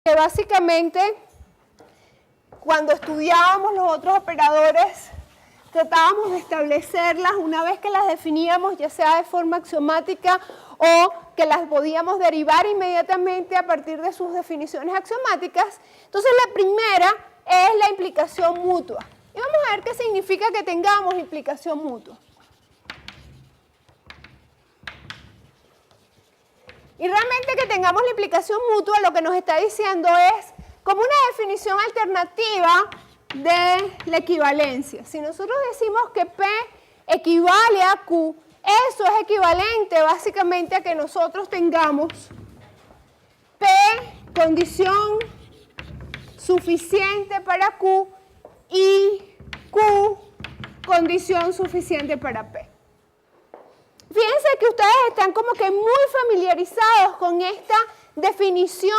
que básicamente cuando estudiábamos los otros operadores tratábamos de establecerlas una vez que las definíamos, ya sea de forma axiomática o que las podíamos derivar inmediatamente a partir de sus definiciones axiomáticas. Entonces la primera es la implicación mutua. Y vamos a ver qué significa que tengamos implicación mutua. Y realmente que tengamos la implicación mutua lo que nos está diciendo es como una definición alternativa de la equivalencia. Si nosotros decimos que P equivale a Q, eso es equivalente básicamente a que nosotros tengamos P condición suficiente para Q y Q condición suficiente para P. Fíjense que ustedes están como que muy familiarizados con esta definición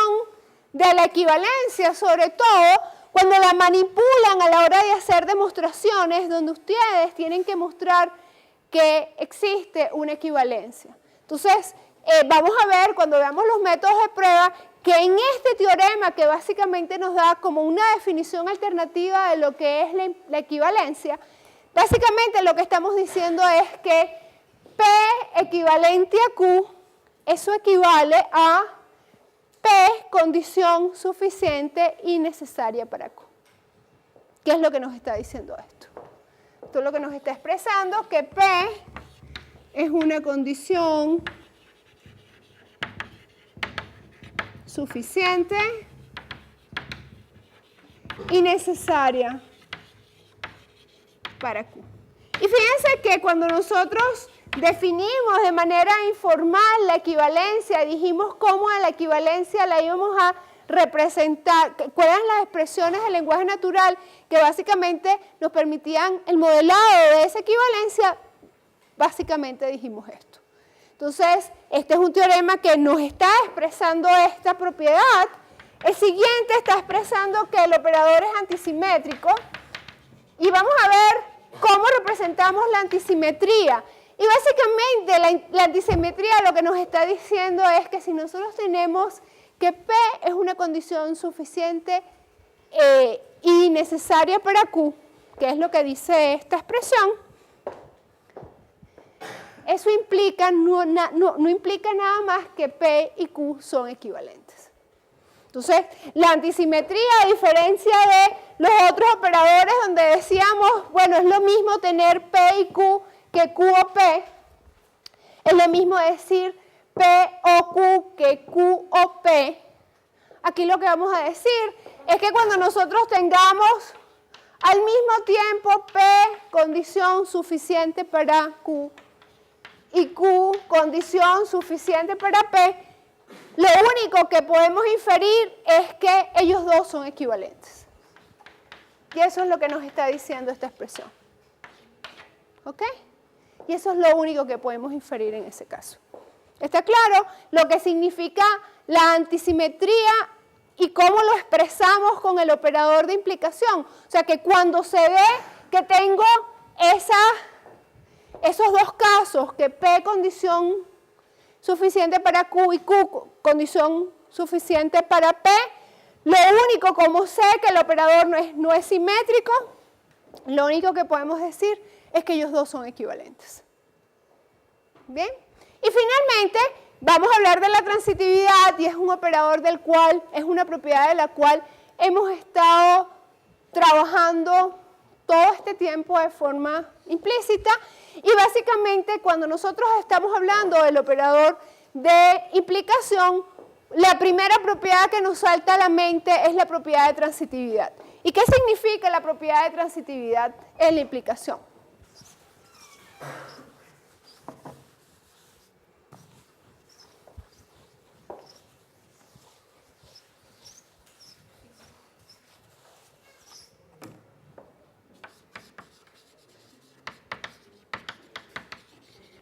de la equivalencia, sobre todo cuando la manipulan a la hora de hacer demostraciones donde ustedes tienen que mostrar que existe una equivalencia. Entonces, vamos a ver cuando veamos los métodos de prueba que en este teorema que básicamente nos da como una definición alternativa de lo que es la equivalencia, básicamente lo que estamos diciendo es que P equivalente a Q, eso equivale a P condición suficiente y necesaria para Q. ¿Qué es lo que nos está diciendo esto? Esto es lo que nos está expresando que P es una condición suficiente y necesaria para Q. Y fíjense que cuando nosotros definimos de manera informal la equivalencia, dijimos cómo a la equivalencia la íbamos a representar, cuáles eran las expresiones del lenguaje natural que básicamente nos permitían el modelado de esa equivalencia, básicamente dijimos esto. Entonces, este es un teorema que nos está expresando esta propiedad. El siguiente está expresando que el operador es antisimétrico y vamos a ver cómo representamos la antisimetría. Y básicamente la antisimetría lo que nos está diciendo es que si nosotros tenemos que P es una condición suficiente y necesaria para Q, que es lo que dice esta expresión, eso implica, no implica nada más que P y Q son equivalentes. Entonces, la antisimetría, a diferencia de los otros operadores donde decíamos, bueno, es lo mismo tener P y Q que Q o P, es lo mismo decir P o Q que Q o P. Aquí lo que vamos a decir es que cuando nosotros tengamos al mismo tiempo P condición suficiente para Q y Q condición suficiente para P, lo único que podemos inferir es que ellos dos son equivalentes. Y eso es lo que nos está diciendo esta expresión. ¿Ok? Y eso es lo único que podemos inferir en ese caso. ¿Está claro lo que significa la antisimetría y cómo lo expresamos con el operador de implicación? O sea que cuando se ve que tengo esos dos casos, que P condición suficiente para Q y Q condición suficiente para P, lo único, como sé que el operador no es simétrico, lo único que podemos decir es que ellos dos son equivalentes. ¿Bien? Y finalmente vamos a hablar de la transitividad y es un operador del cual, es una propiedad de la cual hemos estado trabajando todo este tiempo de forma implícita y básicamente cuando nosotros estamos hablando del operador de implicación, la primera propiedad que nos salta a la mente es la propiedad de transitividad. ¿Y qué significa la propiedad de transitividad en la implicación?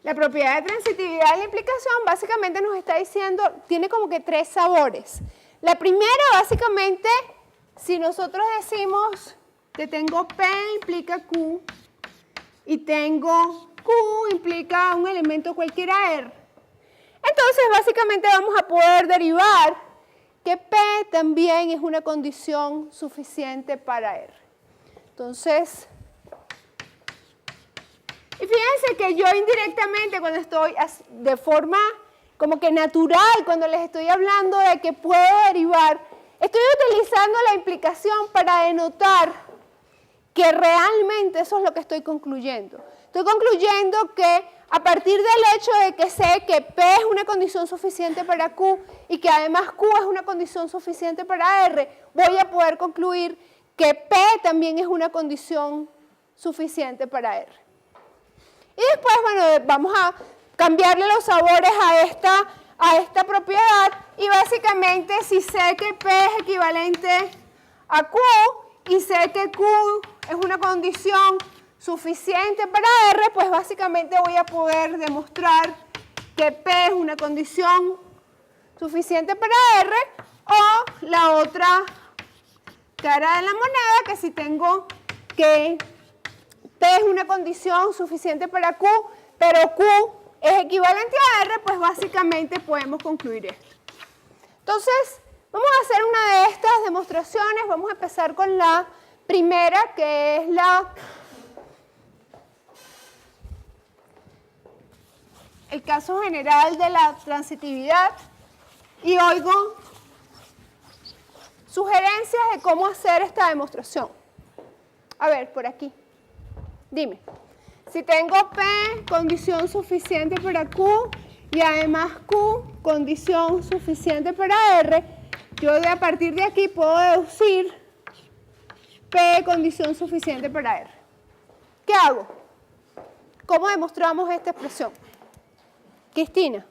La propiedad de transitividad de la implicación básicamente nos está diciendo, tiene como que tres sabores. La primera básicamente, si nosotros decimos que tengo P implica Q y tengo Q implica un elemento cualquiera R, entonces básicamente vamos a poder derivar que P también es una condición suficiente para R. Entonces, y fíjense que yo indirectamente cuando estoy de forma como que natural, cuando les estoy hablando de que puedo derivar, estoy utilizando la implicación para denotar que realmente eso es lo que estoy concluyendo. Estoy concluyendo que a partir del hecho de que sé que P es una condición suficiente para Q y que además Q es una condición suficiente para R, voy a poder concluir que P también es una condición suficiente para R. Y después, bueno, vamos a cambiarle los sabores a esta propiedad y básicamente si sé que P es equivalente a Q y sé que Q es una condición suficiente para R, pues básicamente voy a poder demostrar que P es una condición suficiente para R, o la otra cara de la moneda, que si tengo que P es una condición suficiente para Q, pero Q es equivalente a R, pues básicamente podemos concluir esto. Entonces, vamos a hacer una de estas demostraciones. Vamos a empezar con la primera, que es el caso general de la transitividad. Y oigo sugerencias de cómo hacer esta demostración. A ver, por aquí. Dime. Si tengo P, condición suficiente para Q, y además Q, condición suficiente para R, yo a partir de aquí puedo deducir P, condición suficiente para R. ¿Qué hago? ¿Cómo demostramos esta expresión? Cristina.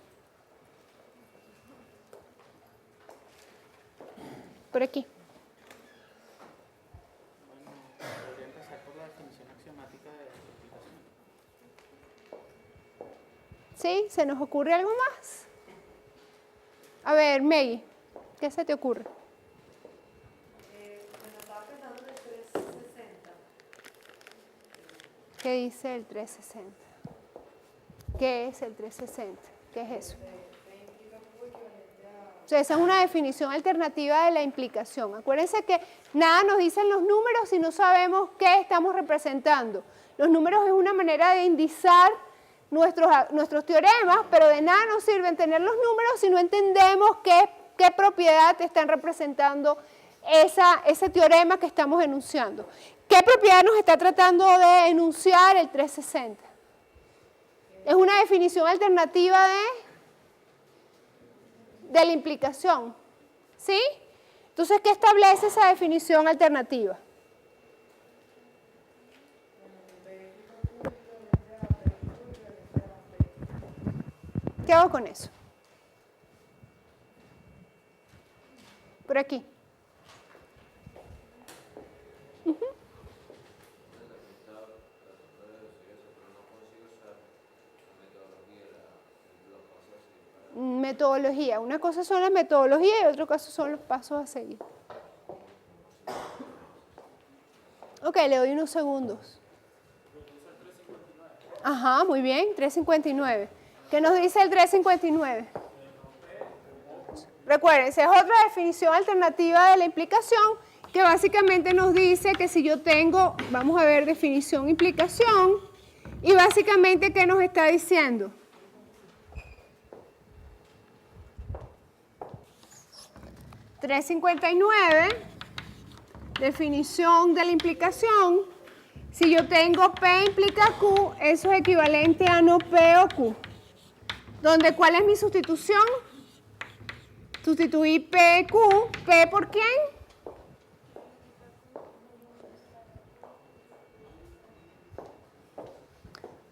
Por aquí. ¿Sí? ¿Se nos ocurre algo más? A ver, Maggie, ¿qué se te ocurre? Me estaba pensando en el 360. ¿Qué dice el 360? ¿Qué es el 360? ¿Qué es eso? O sea, esa es una definición alternativa de la implicación. Acuérdense que nada nos dicen los números si no sabemos qué estamos representando. Los números es una manera de indizar nuestros teoremas, pero de nada nos sirven tener los números si no entendemos qué propiedad están representando ese teorema que estamos enunciando. ¿Qué propiedad nos está tratando de enunciar el 360? Es una definición alternativa de la implicación. ¿Sí? Entonces, ¿qué establece esa definición alternativa? ¿Qué hago con eso? Por aquí. Metodología. Una cosa son las metodologías y otra cosa son los pasos a seguir. Ok, le doy unos segundos. Ajá, muy bien, 359. ¿Qué nos dice el 359? Recuérdense, es otra definición alternativa de la implicación que básicamente nos dice que si yo tengo, vamos a ver definición, implicación, y básicamente, ¿qué nos está diciendo? .359, definición de la implicación. Si yo tengo P implica Q, eso es equivalente a no P o Q. ¿Dónde cuál es mi sustitución? Sustituí P, Q. ¿P por quién?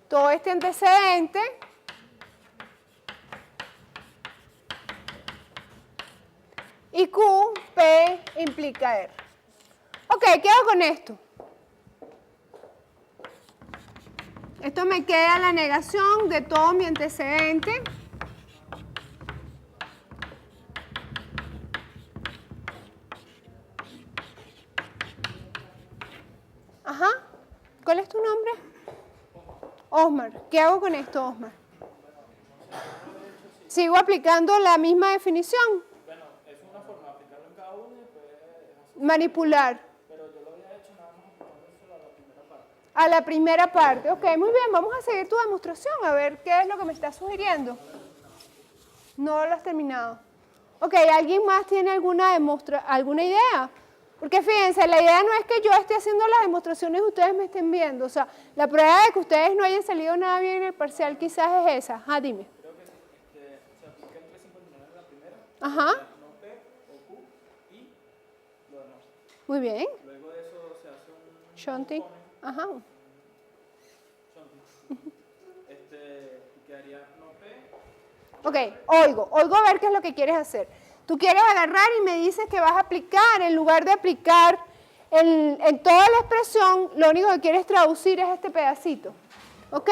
Todo este antecedente. Y Q, P implica R. Ok, ¿qué hago con esto? Esto me queda la negación de todo mi antecedente. Ajá. ¿Cuál es tu nombre? Osmar. ¿Qué hago con esto, Osmar? ¿Sigo aplicando la misma definición? Bueno, es una forma manipular. Pero yo lo había hecho nada más aplicándoselo a la primera parte. A la primera parte. Ok, muy bien, vamos a seguir tu demostración, a ver qué es lo que me estás sugiriendo. No lo has terminado. Ok, ¿alguien más tiene alguna idea? Porque fíjense, la idea no es que yo esté haciendo las demostraciones y ustedes me estén viendo. O sea, la prueba de que ustedes no hayan salido nada bien en el parcial quizás es esa. Ah, dime. Creo que se aplica el 359 en la primera, Ajá, no P o Q y lo demás. muy bien. Luego de eso se hace un Shunting. Ajá. shunting. Y quedaría no P. Ok, oigo a ver qué es lo que quieres hacer. Tú quieres agarrar y me dices que vas a aplicar, en lugar de aplicar en toda la expresión, lo único que quieres traducir es este pedacito. ¿Ok?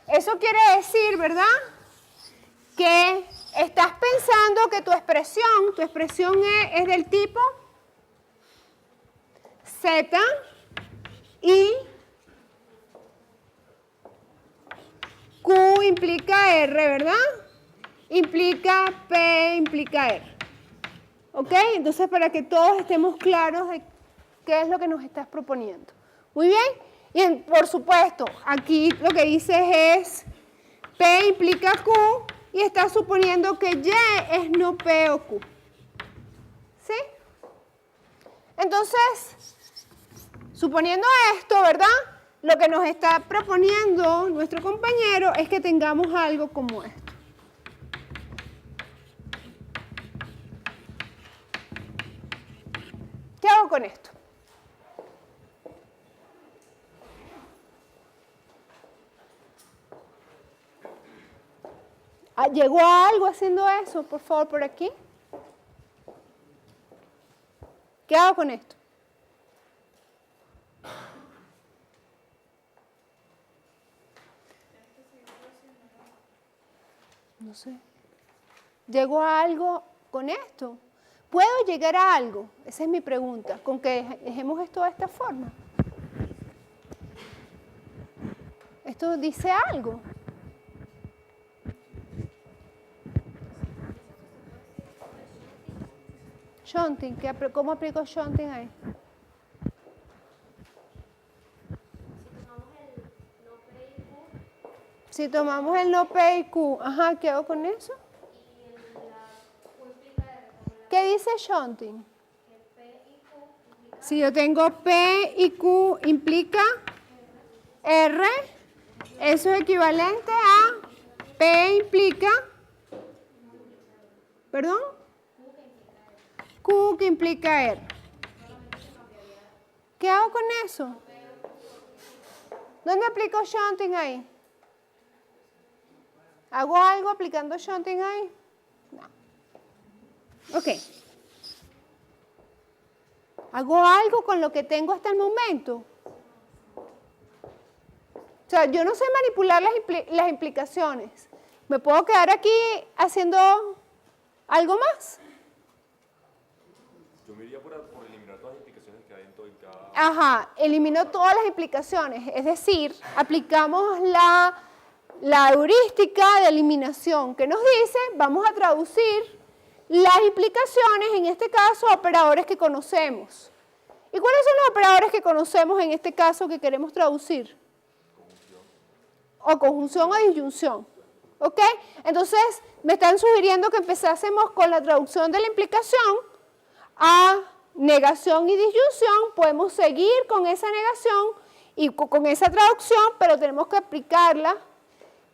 Eso quiere decir, ¿verdad? Que estás pensando que tu expresión es del tipo Z y Q implica R, ¿verdad? Implica P, implica R. ¿Ok? Entonces, para que todos estemos claros de qué es lo que nos estás proponiendo. Muy bien. Y por supuesto, aquí lo que dices es P implica Q y estás suponiendo que Y es no P o Q. ¿Sí? Entonces, suponiendo esto, ¿verdad? Lo que nos está proponiendo nuestro compañero es que tengamos algo como esto. ¿Qué hago con esto? ¿Llegó a algo haciendo eso? Por favor, por aquí. ¿Qué hago con esto? No sé. ¿Llegó a algo con esto? ¿Puedo llegar a algo? Esa es mi pregunta. ¿Con que dejemos esto de esta forma? ¿Esto dice algo? Shunting, ¿cómo aplico shunting ahí? Si tomamos el no P y Q, ajá, ¿qué hago con eso? ¿Qué dice shunting? Si yo tengo P y Q implica R, eso es equivalente a P implica, ¿perdón? Q que implica R. ¿Qué hago con eso? ¿Dónde aplico shunting ahí? ¿Hago algo aplicando shunting ahí? No. Ok. ¿Hago algo con lo que tengo hasta el momento? O sea, yo no sé manipular las implicaciones. ¿Me puedo quedar aquí haciendo algo más? Yo me iría por eliminar todas las implicaciones que hay en todo y cada... Ajá, elimino todas las implicaciones. Es decir, aplicamos la heurística de eliminación que nos dice, vamos a traducir las implicaciones, en este caso, a operadores que conocemos. ¿Y cuáles son los operadores que conocemos en este caso que queremos traducir? O conjunción o disyunción. ¿Ok? Entonces, me están sugiriendo que empezásemos con la traducción de la implicación a negación y disyunción. Podemos seguir con esa negación y con esa traducción, pero tenemos que aplicarla.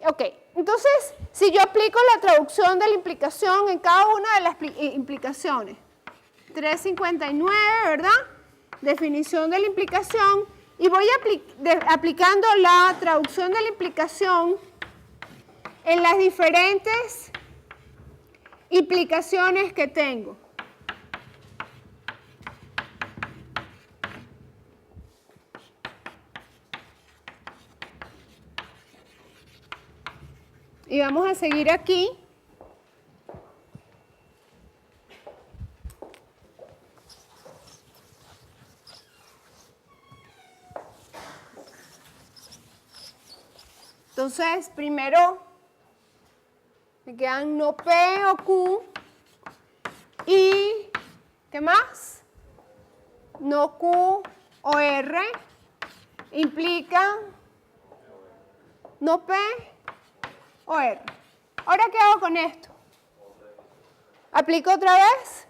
Ok, entonces, si yo aplico la traducción de la implicación en cada una de las implicaciones, 359, ¿verdad? Definición de la implicación, y voy aplicando la traducción de la implicación en las diferentes implicaciones que tengo. Y vamos a seguir aquí. Entonces, primero me quedan no P o Q y ¿qué más? no Q o R, implica no P o R. Ahora, ¿qué hago con esto? Aplico otra vez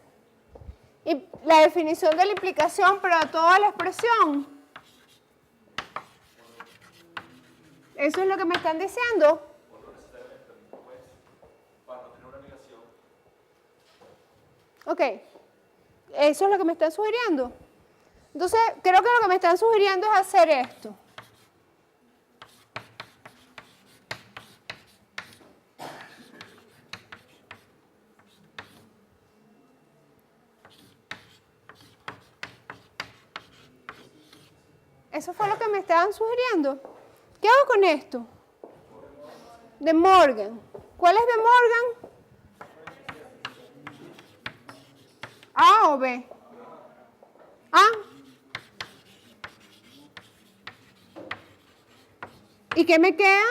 y la definición de la implicación, pero a toda la expresión. Eso es lo que me están diciendo. Ok, eso es lo que me están sugiriendo. Entonces, creo que lo que me están sugiriendo es hacer esto. Eso fue lo que me estaban sugiriendo. ¿Qué hago con esto? De Morgan. ¿Cuál es de Morgan? ¿A o B? ¿A? ¿Y qué me queda?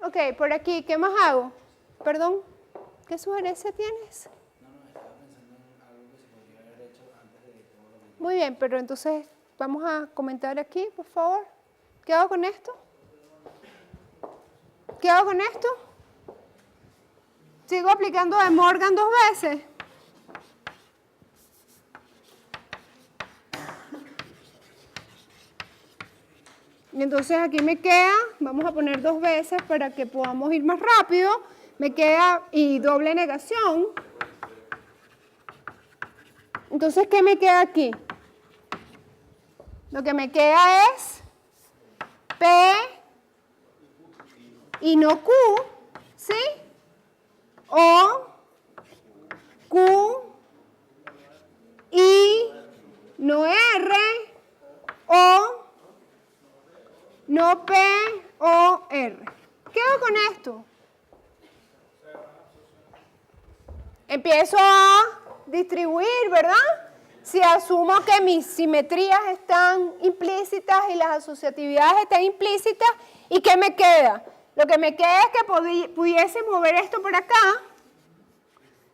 Ok, por aquí, ¿qué más hago? Perdón, ¿qué sugerencia tienes? Muy bien, pero entonces vamos a comentar aquí, por favor. ¿Qué hago con esto? ¿Qué hago con esto? ¿Sigo aplicando de Morgan 2 veces? Y entonces aquí me queda, vamos a poner 2 veces para que podamos ir más rápido, me queda y doble negación. Entonces, ¿qué me queda aquí? Lo que me queda es P y no Q, ¿sí? O Q y no R o no P o R. ¿Qué hago con esto? Empiezo a distribuir, ¿verdad? Si asumo que mis simetrías están implícitas y las asociatividades están implícitas, ¿y qué me queda? Lo que me queda es que pudiese mover esto por acá,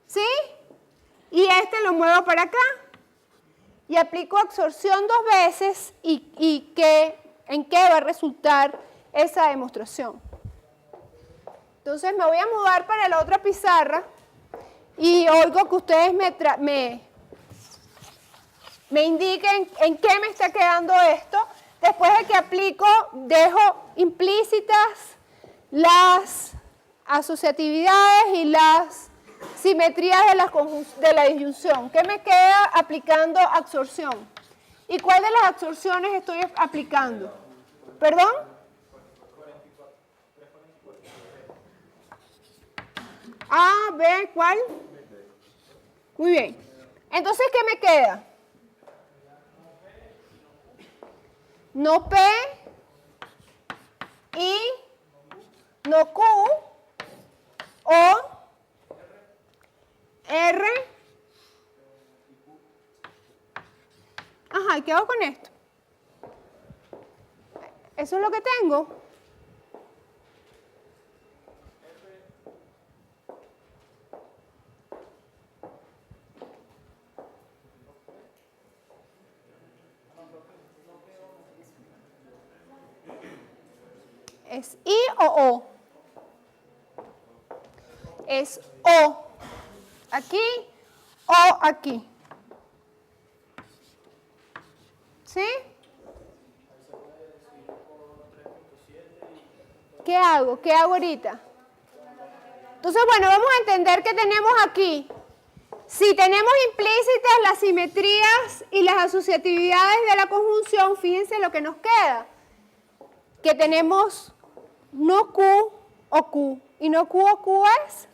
¿sí? Y este lo muevo para acá. Y aplico absorción 2 veces y ¿en qué va a resultar esa demostración? Entonces me voy a mudar para la otra pizarra y oigo que ustedes me indiquen en qué me está quedando esto. Después de que aplico, dejo implícitas las asociatividades y las simetrías de la disyunción. ¿Qué me queda aplicando absorción? ¿Y cuál de las absorciones estoy aplicando? ¿Perdón? A, B, ¿cuál? Muy bien. Entonces, ¿qué me queda? No P y no Q o R. Ajá, ¿y qué hago con esto? Eso es lo que tengo. ¿Es I o O? Es O. Aquí o aquí. ¿Sí? ¿Qué hago? ¿Qué hago ahorita? Entonces, bueno, vamos a entender que tenemos aquí. Si tenemos implícitas las simetrías y las asociatividades de la conjunción, fíjense lo que nos queda. Que tenemos no Q o Q. ¿Y no Q o Q es?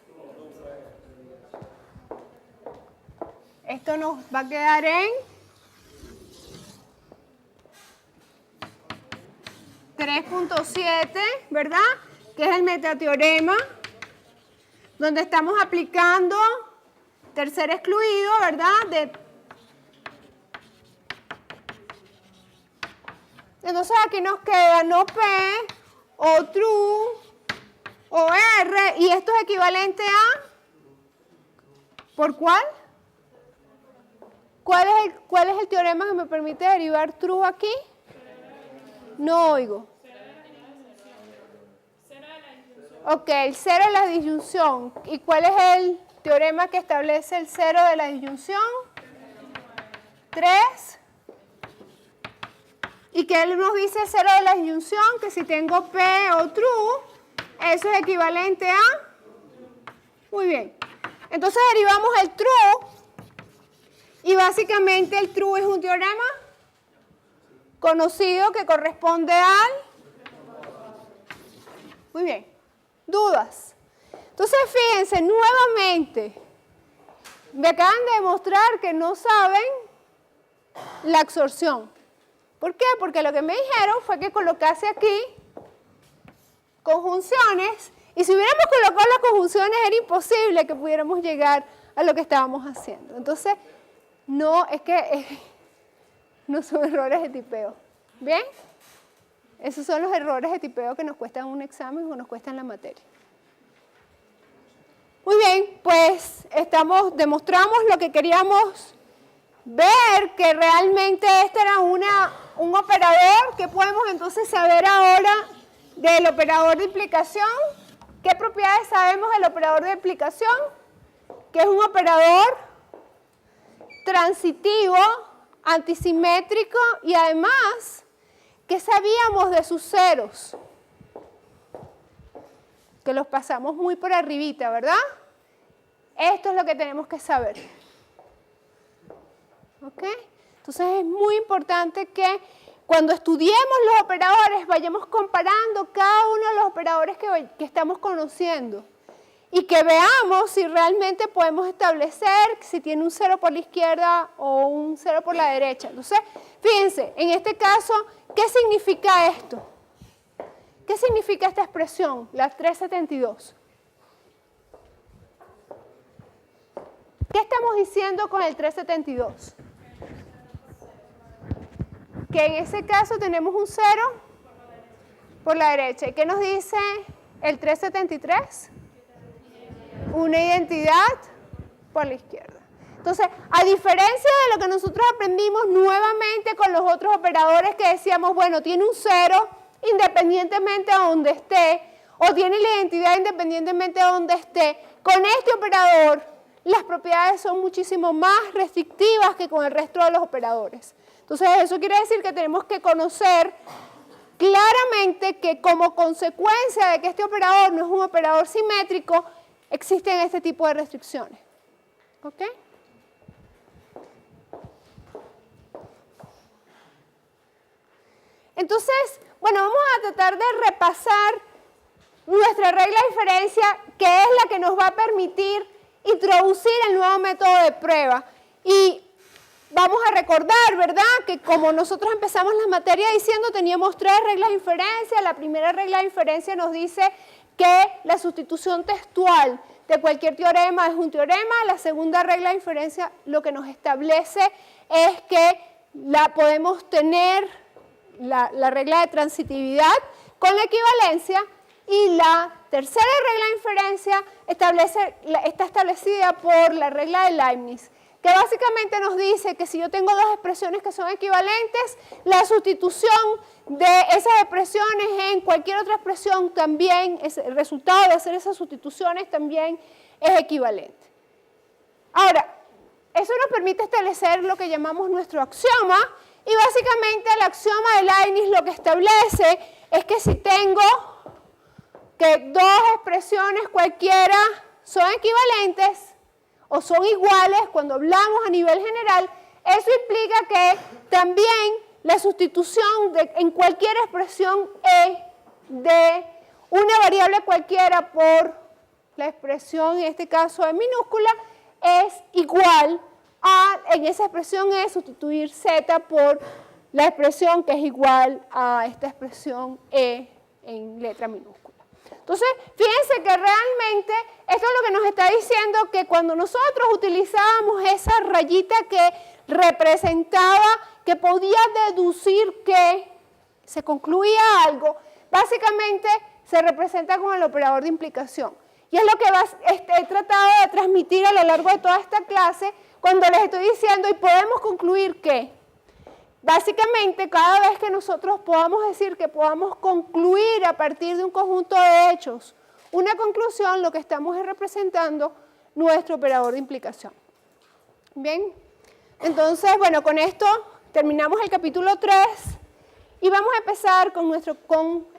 Esto nos va a quedar en 3.7, ¿verdad? Que es el metateorema, donde estamos aplicando tercer excluido, ¿verdad? Entonces aquí nos queda no P, o true, o R, y esto es equivalente a, ¿por cuál? ¿Cuál es el teorema que me permite derivar true aquí? No oigo. Ok, el cero de la disyunción. ¿Y cuál es el teorema que establece el cero de la disyunción? 3. ¿Y qué nos dice el cero de la disyunción? Que si tengo P o true, eso es equivalente a... Muy bien. Entonces derivamos el true, y básicamente el true es un teorema conocido que corresponde al... Muy bien. ¿Dudas? Entonces fíjense, nuevamente, me acaban de demostrar que no saben la absorción. ¿Por qué? Porque lo que me dijeron fue que colocase aquí conjunciones, y si hubiéramos colocado las conjunciones era imposible que pudiéramos llegar a lo que estábamos haciendo. Entonces, no, es que no son errores de tipeo. ¿Bien? Esos son los errores de tipeo que nos cuestan un examen o nos cuestan la materia. Muy bien, pues demostramos lo que queríamos ver, que realmente este era un operador. ¿Qué podemos entonces saber ahora del operador de implicación? ¿Qué propiedades sabemos del operador de implicación? Que es un operador transitivo, antisimétrico, y además, ¿qué sabíamos de sus ceros? Que los pasamos muy por arribita, ¿verdad? Esto es lo que tenemos que saber. ¿Ok? Entonces es muy importante que cuando estudiemos los operadores vayamos comparando cada uno de los operadores que estamos conociendo y que veamos si realmente podemos establecer si tiene un cero por la izquierda o un cero por la derecha. Entonces, fíjense, en este caso, ¿qué significa esto? ¿Qué significa esta expresión, la 372? ¿Qué estamos diciendo con el 372? Que en ese caso tenemos un cero por la derecha. ¿Y qué nos dice el 373? Una identidad por la izquierda. Entonces, a diferencia de lo que nosotros aprendimos nuevamente con los otros operadores que decíamos, bueno, tiene un cero independientemente de donde esté, o tiene la identidad independientemente de donde esté, con este operador las propiedades son muchísimo más restrictivas que con el resto de los operadores. Entonces, eso quiere decir que tenemos que conocer claramente que como consecuencia de que este operador no es un operador simétrico, existen este tipo de restricciones. ¿Ok? Entonces, bueno, vamos a tratar de repasar nuestra regla de diferencia, que es la que nos va a permitir introducir el nuevo método de prueba. Y vamos a recordar, ¿verdad?, que como nosotros empezamos la materia diciendo, teníamos 3 reglas de inferencia. La primera regla de inferencia nos dice que la sustitución textual de cualquier teorema es un teorema. La segunda regla de inferencia lo que nos establece es que podemos tener la regla de transitividad con la equivalencia. Y la tercera regla de inferencia está establecida por la regla de Leibniz, que básicamente nos dice que si yo tengo dos expresiones que son equivalentes, la sustitución de esas expresiones en cualquier otra expresión también, el resultado de hacer esas sustituciones también es equivalente. Ahora, eso nos permite establecer lo que llamamos nuestro axioma, y básicamente el axioma de Leibniz lo que establece es que si tengo que dos expresiones cualquiera son equivalentes o son iguales cuando hablamos a nivel general, eso implica que también la sustitución en cualquier expresión E de una variable cualquiera por la expresión, en este caso E minúscula, es igual a, en esa expresión E, sustituir Z por la expresión que es igual a esta expresión E en letra minúscula. Entonces, fíjense que realmente esto es lo que nos está diciendo, que cuando nosotros utilizábamos esa rayita que representaba, que podía deducir que se concluía algo, básicamente se representa con el operador de implicación. Y es lo que he tratado de transmitir a lo largo de toda esta clase cuando les estoy diciendo y podemos concluir que, básicamente, cada vez que nosotros podamos decir que podamos concluir a partir de un conjunto de hechos una conclusión, lo que estamos es representando nuestro operador de implicación. Bien, entonces, bueno, con esto terminamos el capítulo 3 y vamos a empezar con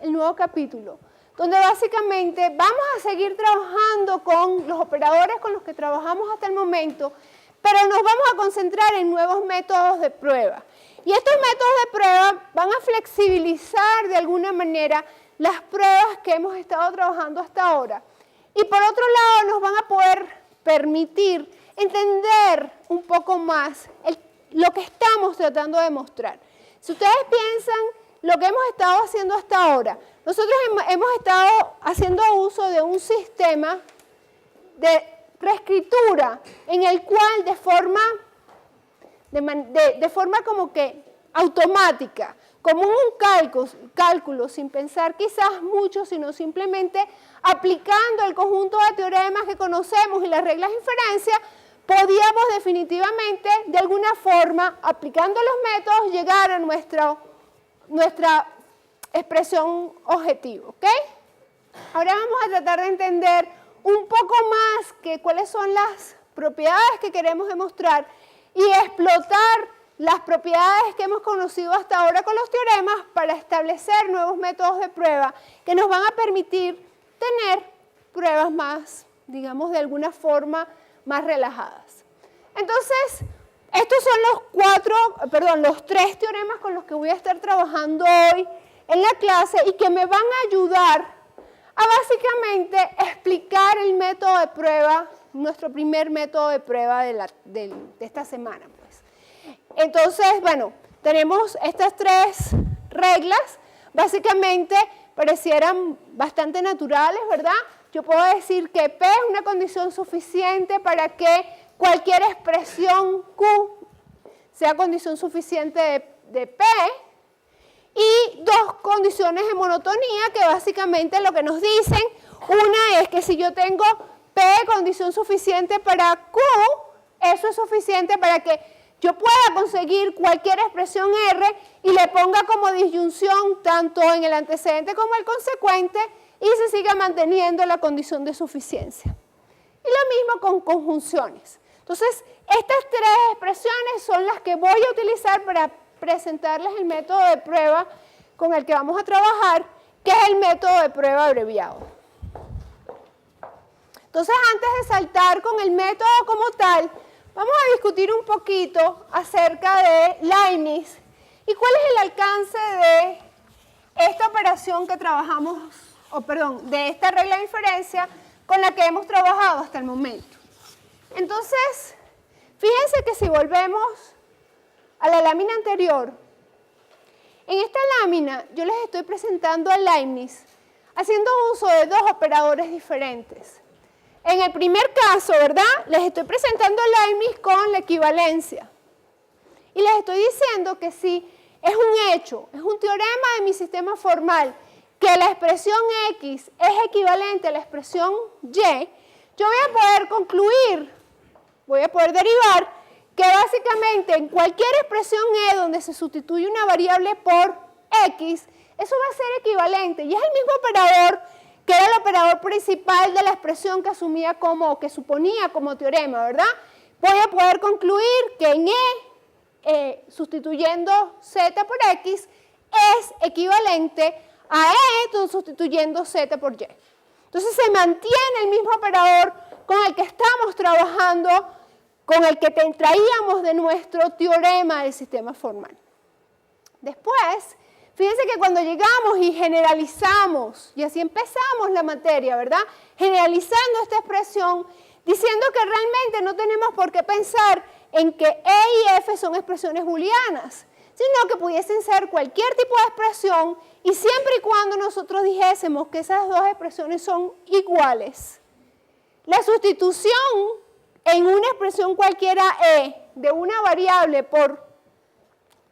el nuevo capítulo, donde básicamente vamos a seguir trabajando con los operadores con los que trabajamos hasta el momento, pero nos vamos a concentrar en nuevos métodos de prueba. Y estos métodos de prueba van a flexibilizar de alguna manera las pruebas que hemos estado trabajando hasta ahora. Y por otro lado nos van a poder permitir entender un poco más lo que estamos tratando de mostrar. Si ustedes piensan lo que hemos estado haciendo hasta ahora, nosotros hemos estado haciendo uso de un sistema de reescritura en el cual de forma como que automática, como un cálculo, sin pensar quizás mucho, sino simplemente aplicando el conjunto de teoremas que conocemos y las reglas de inferencia, podíamos definitivamente, de alguna forma, aplicando los métodos, llegar a nuestra expresión objetivo, ¿ok? Ahora vamos a tratar de entender un poco más cuáles son las propiedades que queremos demostrar y explotar las propiedades que hemos conocido hasta ahora con los teoremas para establecer nuevos métodos de prueba que nos van a permitir tener pruebas más, digamos, de alguna forma más relajadas. Entonces, estos son los 3 teoremas con los que voy a estar trabajando hoy en la clase y que me van a ayudar a básicamente explicar el método de prueba, nuestro primer método de prueba de esta semana. Entonces, bueno, tenemos estas 3 reglas, básicamente parecieran bastante naturales, ¿verdad? Yo puedo decir que P es una condición suficiente para que cualquier expresión Q sea condición suficiente de P, y 2 condiciones de monotonía que básicamente lo que nos dicen, una es que si yo tengo P condición suficiente para Q, eso es suficiente para que yo pueda conseguir cualquier expresión R y le ponga como disyunción tanto en el antecedente como el consecuente y se siga manteniendo la condición de suficiencia. Y lo mismo con conjunciones. Entonces, estas 3 expresiones son las que voy a utilizar para presentarles el método de prueba con el que vamos a trabajar, que es el método de prueba abreviado. Entonces, antes de saltar con el método como tal, vamos a discutir un poquito acerca de Leibniz y cuál es el alcance de esta operación que trabajamos, de esta regla de inferencia con la que hemos trabajado hasta el momento. Entonces, fíjense que si volvemos a la lámina anterior, en esta lámina yo les estoy presentando a Leibniz haciendo uso de 2 operadores diferentes. En el primer caso, ¿verdad? Les estoy presentando a Leibniz con la equivalencia. Y les estoy diciendo que si es un hecho, es un teorema de mi sistema formal, que la expresión X es equivalente a la expresión Y, yo voy a poder concluir, voy a poder derivar que básicamente en cualquier expresión E donde se sustituye una variable por X, eso va a ser equivalente. Y es el mismo operador que era el operador principal de la expresión que asumía como, que suponía como teorema, ¿verdad? Voy a poder concluir que en E, sustituyendo Z por X, es equivalente a E sustituyendo Z por Y. Entonces se mantiene el mismo operador con el que estamos trabajando, con el que traíamos de nuestro teorema del sistema formal. Después, fíjense que cuando llegamos y generalizamos, y así empezamos la materia, ¿verdad? Generalizando esta expresión, diciendo que realmente no tenemos por qué pensar en que E y F son expresiones booleanas, sino que pudiesen ser cualquier tipo de expresión y siempre y cuando nosotros dijésemos que esas 2 expresiones son iguales. La sustitución en una expresión cualquiera E de una variable por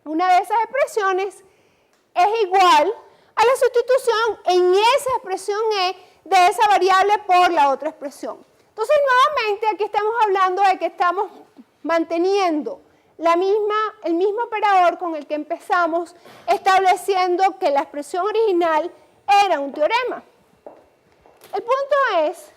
una de esas expresiones es igual a la sustitución en esa expresión E de esa variable por la otra expresión. Entonces, nuevamente, aquí estamos hablando de que estamos manteniendo el mismo operador con el que empezamos, estableciendo que la expresión original era un teorema. El punto es